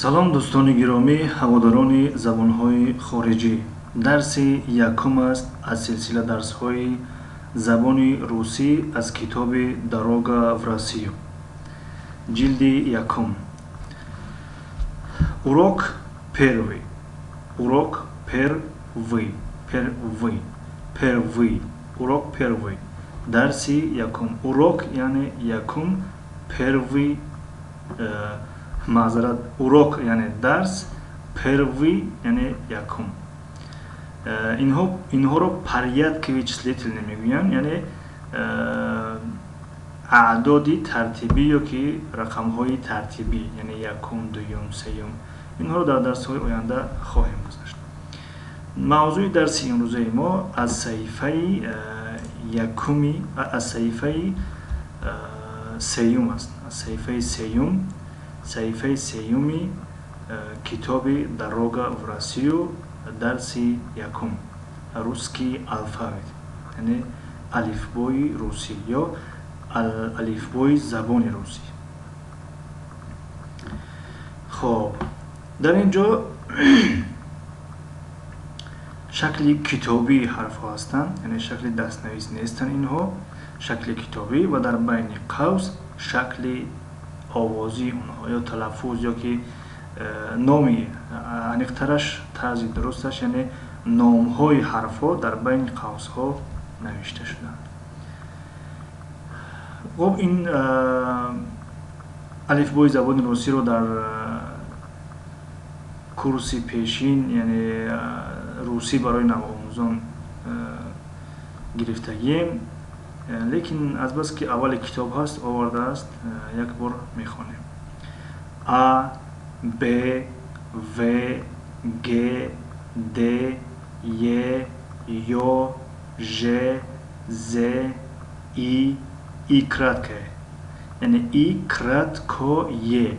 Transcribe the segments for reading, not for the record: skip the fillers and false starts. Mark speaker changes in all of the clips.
Speaker 1: салом дӯстони гиромӣ, ҳаводорони забонҳои хориҷӣ. дарси якум аст аз силсила дарсҳои забони русӣ аз китоби Дорога в Россию. ҷилди якум. Урок первый. Урок первый. Первый. Урок первый. Дарси якум. Урок яъне якум, первый маъзарат. Урок яъне дарс, первый яъне якум. Инҳоро порядки вычислительный мегӯянд, яъне аъдоди тартибӣ ёки рақамҳои тартибӣ, яъне якум, дуюм, сеюм. Инҳоро дар дарсҳои оянда хоҳем гузашт. мавзӯи дарси имрӯзаи мо аз саҳифаи якуми, аз саҳифаи сеюм аст. Аз саҳифаи сеюм, саҳифаи сеюми китоби Дорога в Россию, дарси якум. Русский алфавит, яъне алифбои русӣ ё алифбои забони русӣ. хоб, дар ин ҷо шакли китобии ҳарфҳо ҳастанд, яъне шакли дастнавис нестанд инҳо, шакли китобӣ ва дар байни қавс шакли овозии онҳо ё талаффуз ёки номи, аниқтараш тарзи дурусташ, яъне номҳои ҳарфҳо дар байни қавсҳо навишта шуданд. хоб, ин алифбои забони русиро дар курси пешин, яъне русӣ барои навомӯзон гирифтагием, лекин азбаски аввали китоб ҳаст, овардааст, як бор мехонем. А, Б, В, Г, Д, Е, Ё, Ж, З, И краткое, яъне И краткое,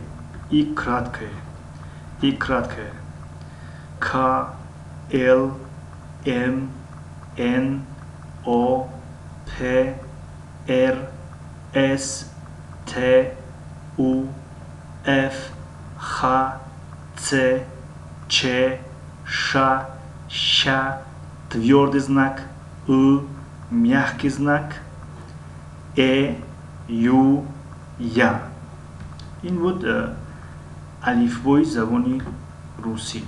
Speaker 1: И краткое, И краткое. К, Л, М, Н, О, П, Р, С, Т, У, Ф, Х, Ц, Ч, Ш, Щ, твёрдый знак, мягкий знак, Ю, Я. Ин буд алифбои забони русӣ.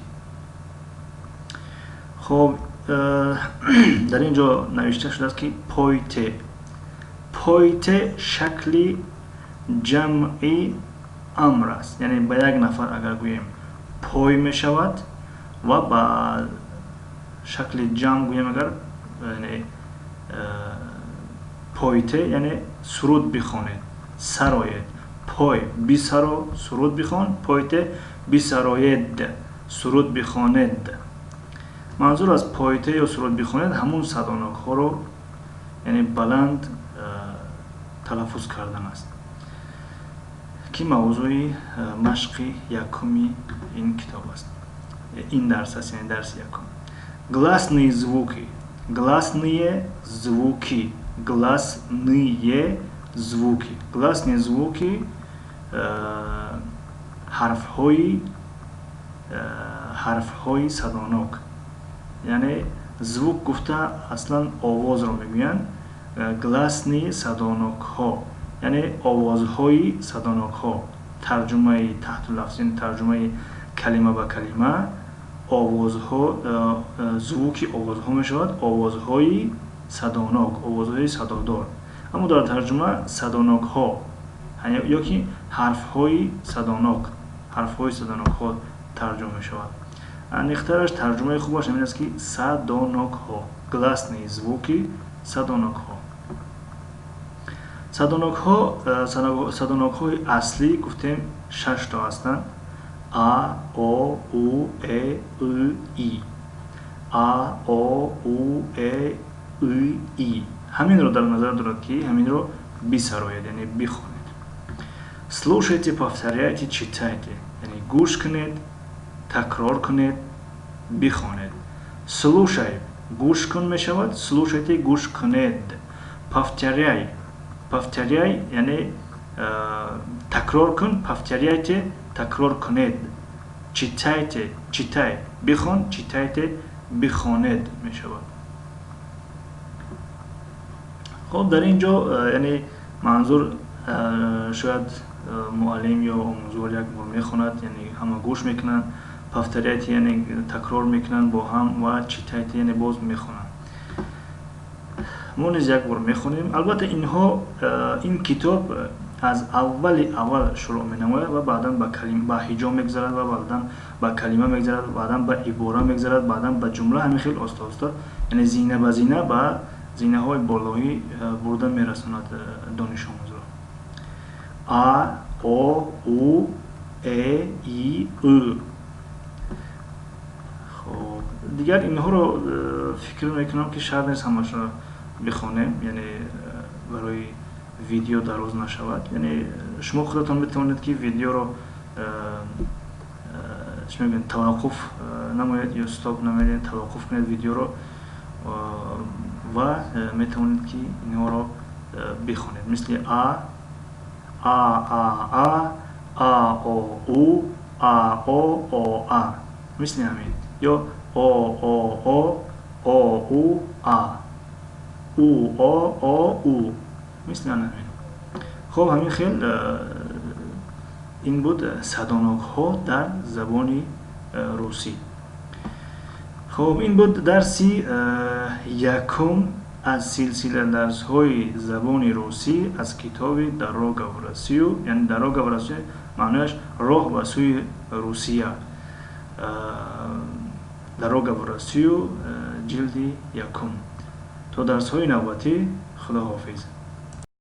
Speaker 1: хоб, дар ин ҷо навишта шудааст ки пойте. Пойте шакли ҷамъи амр аст, яъне ба як нафар агар гӯем пой мешавад ва ба шакли ҷамъ гӯем агар пойте, яъне суруд бихонед, сароед. пой бисаро, суруд бихон, пойте бисароед, суруд бихонед. манзур аз пойте ё суруд бихонед ҳамун садонокҳоро, яъне баланд талаффуз кардан аст, ки мавзӯи машқи якуми ин китоб аст, ин дарс аст, яъне дарси якум. Гласные звуки. Гласные звуки. Гласные звуки. Гласные звуки ҳарфҳои садонок. яъне звук гуфта аслан овозро мегӯянд. гласни садонокҳо, яъне овозҳои садонокҳо. тарҷумаи таҳтулафзин, тарҷумаи калима ба калима, овозҳо, звуки овозҳо мешавад овозҳои садонок, овозҳои садодор. аммо дар тарҷума садонокҳо ёки ҳарфҳои садонок, ҳарфҳои садонокҳо тарҷума мешавад. аниқтараш тарҷумаи хубаш ҳамин аст ки садонокҳо, гласные звуки садонокҳо. садонокҳои аслӣ гуфтем 6 то ҳастанд. А, О, У, Э, И. А, О, У, Э, И. ҳаминро дар назар дорад ки ҳаминро бисароед, яъне бихонед. Слушайте, повторяйте, читайте, яъне гӯш кунед, такрор кунед, бихонед. Слушай, гӯш кун мешавад, слушайте, гӯш кунед. Повторяй, повторяй, яъне такрор кун, повторяйте, такрор кунед. читайте, читай, бихон, читайте, бихонед мешавад. خب در اینجا یعنی منظور شاید معلم یا آموزگار یک بار میخواند، یعنی همه گوش میکنن، повторяйте یعنی تکرار میکنن با هم و چیتایت یعنی باز میخونن. ما نیز یک بار میخونیم. البته اینها این کتاب از اول شروع مینماید و بعدا به کلمه به هجا میگذرد و بعدا به کلمه میگذرد، بعدا به عباره میگذرد، بعدا به جمله همین خیلی آسته آسته یعنی زینه به زینه به زینه های بالایی برده میرساند دانش آموز را. ا او او ای ای او. خب دیگر اینها رو فکر میکنم که شاید نیست همش را بخوانیم، یعنی برای ویدیو دراز نشود. یعنی شما خودتان میتوانید که ویدیو رو توقف نمایید یا استاپ نمایید، توقف کنید ویدیو رو و میتوانید که اینها رو بخوانید، مثل ا او او او ا مثل همین، یا او او مثل همین. خب همین خیلی این بود صداناک ها در زبان روسی. خب این بود درسی یکم از سلسله درس های زبان روسی از کتاب داروگا و راسیو. یعنی داروگا و راسیو معنیش راه به سوی روسیه. داروگا و راسیو جلد یکم. تا درس های نوبتی، خدا حافظ.